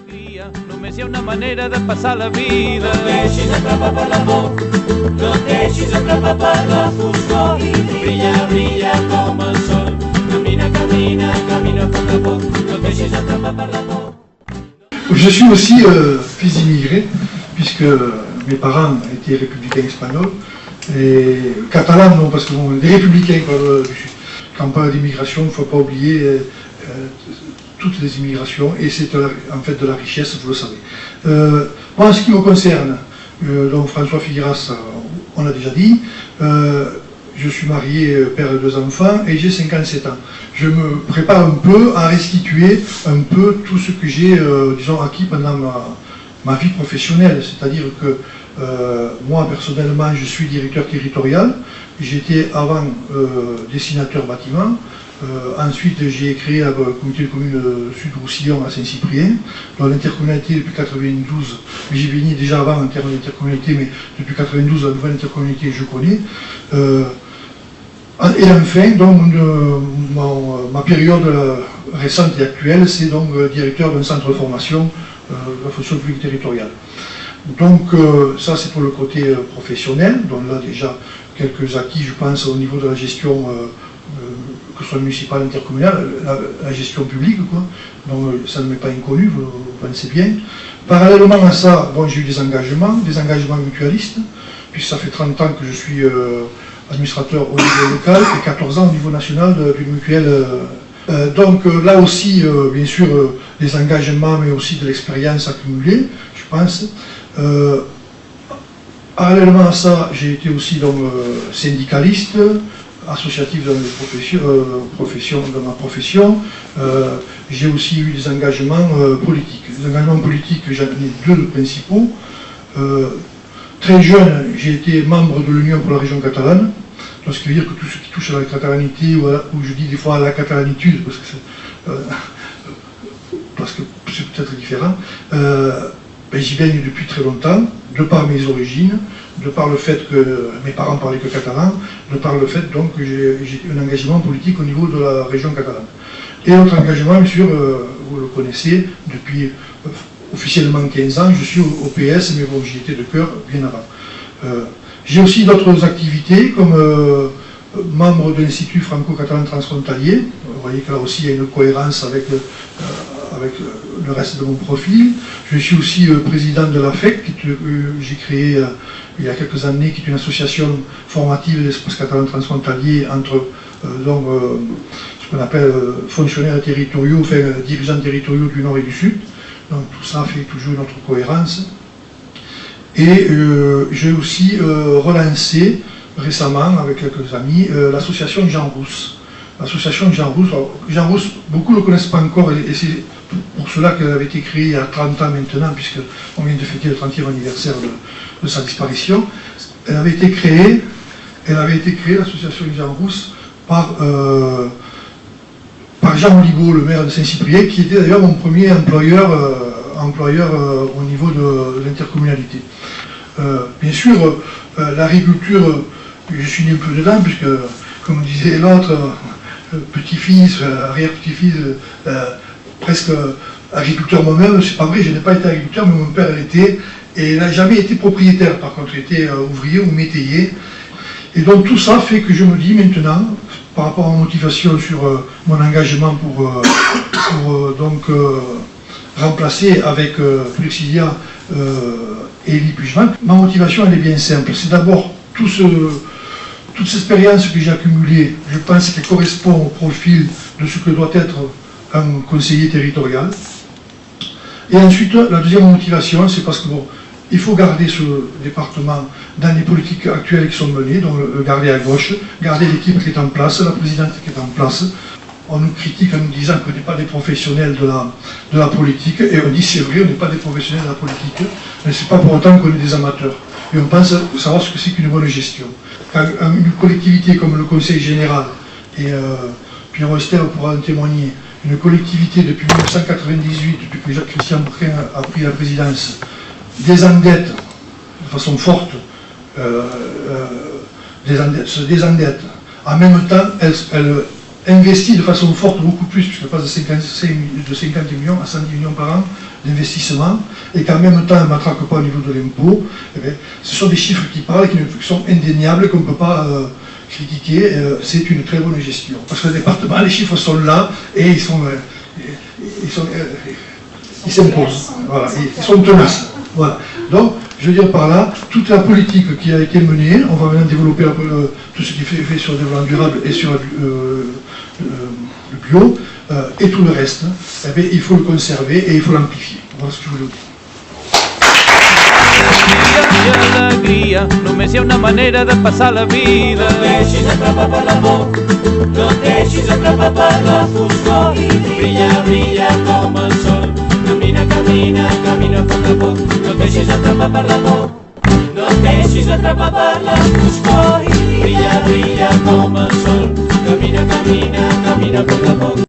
alegria, només hi ha una manera de passar la vida. No et deixis atrapar per l'amor, no et deixis atrapar per la foscor i brilla, brilla com el sol. Camina, camina, camina a poc a poc, no et deixis atrapar per l'amor. Je suis aussi fils d'immigrés, puisque mes parents étaient républicains espagnols, et catalans non, parce que bon, des républicains, quand on parle d'immigration, il ne faut pas oublier toutes les immigrations, et c'est en fait de la richesse, vous le savez. Moi, en ce qui me concerne, donc François Figueras, on l'a déjà dit, je suis marié, père de 2 enfants, et j'ai 57 ans. Je me prépare un peu à restituer un peu tout ce que j'ai, disons, acquis pendant ma vie professionnelle. C'est-à-dire que moi, personnellement, je suis directeur territorial. J'étais avant dessinateur bâtiment. Ensuite, j'ai créé la communauté de communes Sud-Roussillon à Saint-Cyprien, dans l'intercommunalité depuis 92. J'y venais déjà avant en termes d'intercommunalité, mais depuis 92, la nouvelle intercommunalité, je connais. Et enfin, donc, ma période récente et actuelle, c'est donc directeur d'un centre de formation de la fonction publique territoriale. Donc ça, c'est pour le côté professionnel. Donc là, déjà, quelques acquis, je pense, au niveau de la gestion, que ce soit municipale, intercommunale, la gestion publique, quoi. Donc ça ne m'est pas inconnu, vous pensez bien. Parallèlement à ça, bon, j'ai eu des engagements mutualistes, puisque ça fait 30 ans que je suis administrateur au niveau local et 14 ans au niveau national d'une mutuelle. Donc là aussi, bien sûr, des engagements, mais aussi de l'expérience accumulée, je pense. Parallèlement à ça, j'ai été aussi donc, syndicaliste, associatif dans ma profession. J'ai aussi eu des engagements politiques. Les engagements politiques, j'en ai 2 principaux. Très jeune, j'ai été membre de l'Union pour la région catalane, donc ce qui veut dire que tout ce qui touche à la catalanité, ou je dis des fois à la catalanitude, parce que c'est peut-être différent, j'y baigne depuis très longtemps, de par mes origines, de par le fait que mes parents parlaient que catalan, de par le fait donc que j'ai un engagement politique au niveau de la région catalane. Et notre engagement, bien sûr, vous le connaissez, depuis officiellement 15 ans, je suis au PS, mais bon, j'y étais de cœur bien avant. J'ai aussi d'autres activités, comme membre de l'Institut franco-catalan transfrontalier. Vous voyez que là aussi, il y a une cohérence avec le reste de mon profil. Je suis aussi président de l'AFEC, que j'ai créé il y a quelques années, qui est une association formative de l'espace catalan transfrontalier entre ce qu'on appelle fonctionnaires territoriaux, enfin dirigeants territoriaux du Nord et du Sud. Donc tout ça fait toujours notre cohérence. Et j'ai aussi relancé récemment, avec quelques amis, l'association Jean Rousse. L'association Jean Rousse, Jean Rousse, beaucoup ne le connaissent pas encore, et c'est pour cela qu'elle avait été créée il y a 30 ans maintenant, puisqu'on vient de fêter le 30e anniversaire de sa disparition. Elle avait été créée, l'association Jean Rousse, par Jean Olibaud, le maire de Saint-Cyprien, qui était d'ailleurs mon premier employeur au niveau de l'intercommunalité. Bien sûr, l'agriculture, je suis né un peu dedans, puisque, comme disait l'autre, petit-fils, arrière-petit-fils, presque agriculteur moi-même, c'est pas vrai, je n'ai pas été agriculteur, mais mon père l'était, et il n'a jamais été propriétaire, par contre, il était ouvrier ou métayer. Et donc tout ça fait que je me dis maintenant, par rapport à ma motivation sur mon engagement pour remplacer avec Pluxilia Élie Puigevent, ma motivation elle est bien simple. C'est d'abord toute cette expérience que j'ai accumulée, je pense qu'elle correspond au profil de ce que doit être un conseiller territorial. Et ensuite, la deuxième motivation, c'est parce que bon, il faut garder ce département dans les politiques actuelles qui sont menées, donc le garder à gauche, garder l'équipe qui est en place, la présidente qui est en place. On nous critique en nous disant qu'on n'est pas des professionnels de la politique, et on dit c'est vrai, on n'est pas des professionnels de la politique, mais c'est pas pour autant qu'on est des amateurs. Et on pense savoir ce que c'est qu'une bonne gestion. Quand une collectivité comme le Conseil général, et Pierre Estelle pourra en témoigner, une collectivité depuis 1998, depuis que Jacques-Christian Brun a pris la présidence, désendette de façon forte, se désendette. En même temps, elle investit de façon forte beaucoup plus, puisqu'elle passe de 50 millions à 110 millions par an d'investissement, et qu'en même temps elle ne matraque pas au niveau de l'impôt, ce sont des chiffres qui parlent, qui sont indéniables, qu'on ne peut pas critiquer. C'est une très bonne gestion. Parce que le département, les chiffres sont là, et ils s'imposent. Voilà, ils sont tenaces. Voilà. Donc, je veux dire par là, toute la politique qui a été menée, on va maintenant développer tout ce qui est fait sur le développement durable et sur le bio, et tout le reste, il faut le conserver et il faut l'amplifier. Voilà ce que je voulais dire. Alegria, només hi ha una manera de passar la vida. No et deixis atrapar per l'amor, no et deixis atrapar per la foscor i brilla, brilla com el sol. Camina, camina, camina a poc, no et deixis atrapar per l'amor, no et deixis atrapar per la foscor i brilla, brilla com el sol. Camina, camina, camina a poc.